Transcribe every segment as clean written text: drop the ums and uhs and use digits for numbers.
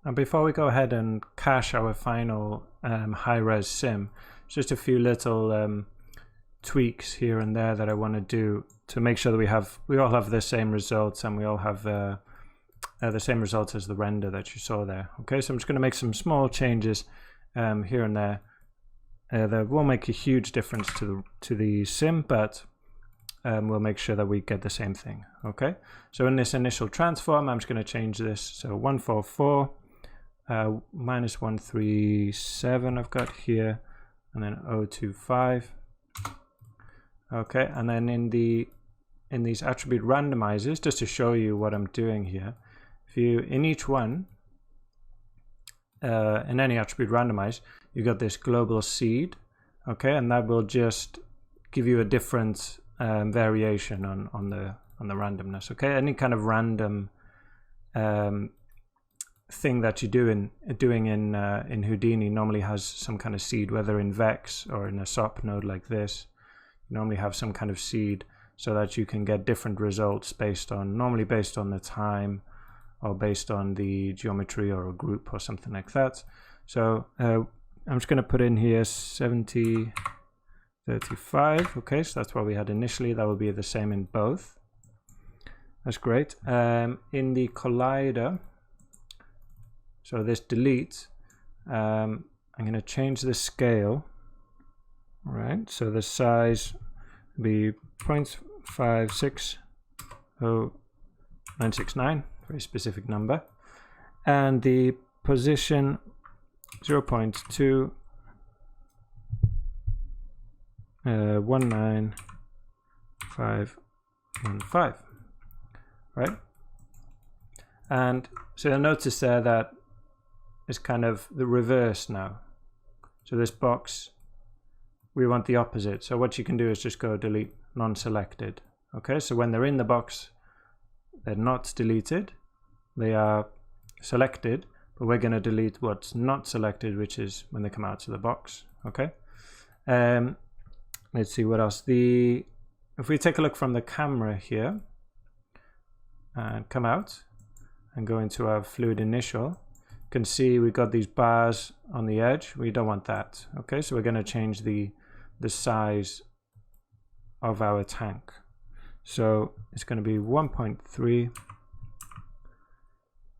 And before we go ahead and cache our final high-res sim, just a few little tweaks here and there that I want to do to make sure that we all have the same results, and we all have the same results as the render that you saw there. Okay, so I'm just going to make some small changes here and there. That won't make a huge difference to the sim, but we'll make sure that we get the same thing. Okay, so in this initial transform, I'm just going to change this. So 144 minus 137 I've got here, and then 025. Okay, and then in these attribute randomizers, just to show you what I'm doing here, if you in each one in any attribute randomize, you got this global seed. Okay, and that will just give you a different variation on the randomness. Okay, any kind of random thing that you doing in Houdini normally has some kind of seed, whether in Vex or in a SOP node like this. You normally have some kind of seed so that you can get different results normally based on the time, or based on the geometry or a group or something like that. So I'm just going to put in here 70 35. Okay, so that's what we had initially. That will be the same in both. That's great. In the collider, so this delete, I'm going to change the scale. All right, so the size will be 0.560969, very specific number, and the position 0.2 19515. Right, and so you'll notice there that it's kind of the reverse now. So this box, we want the opposite. So what you can do is just go delete non-selected. Okay, so when they're in the box, they're not deleted, they are selected, but we're going to delete what's not selected, which is when they come out of the box. Okay, let's see what else. If we take a look from the camera here and come out and go into our fluid initial, you can see we've got these bars on the edge. We don't want that. Okay, so we're going to change the size of our tank. So it's going to be 1.3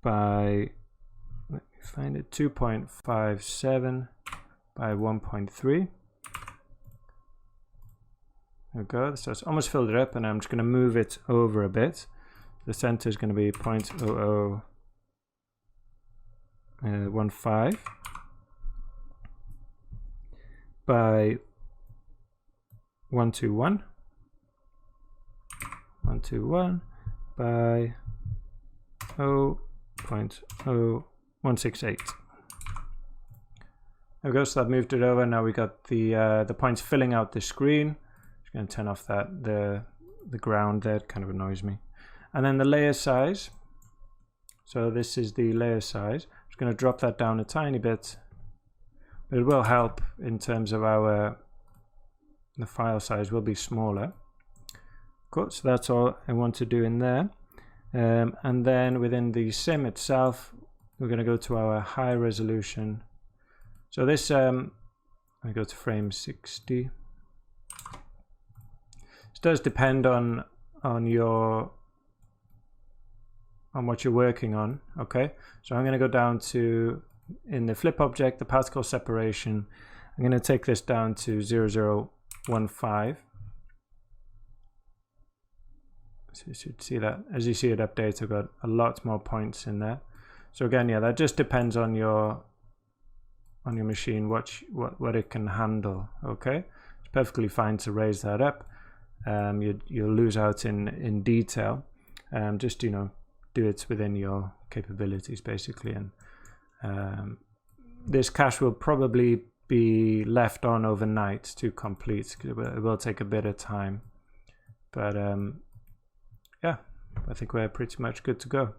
by, let me find it, 2.57 by 1.3. There we go. So it's almost filled it up, and I'm just going to move it over a bit. The center is going to be 0.0015 by 121 by 0.0168. There we go. So that moved it over. Now we got the points filling out the screen. Just going to turn off the ground there. It kind of annoys me. And then the layer size. So this is the layer size. I'm just going to drop that down a tiny bit, but it will help in terms of the file size will be smaller. Cool. So that's all I want to do in there. And then within the sim itself, we're going to go to our high resolution. So this, I go to frame 60. This does depend on what you're working on. Okay, so I'm going to go down to, in the flip object, the particle separation, I'm going to take this down to 0015. So you should see that as you see it update, I've got a lot more points in there. So again, yeah, that just depends on your machine, what it can handle. Okay, it's perfectly fine to raise that up. You'll lose out in detail. Just do it within your capabilities basically. And this cache will probably be left on overnight to complete. It will take a bit of time, but yeah, I think we're pretty much good to go.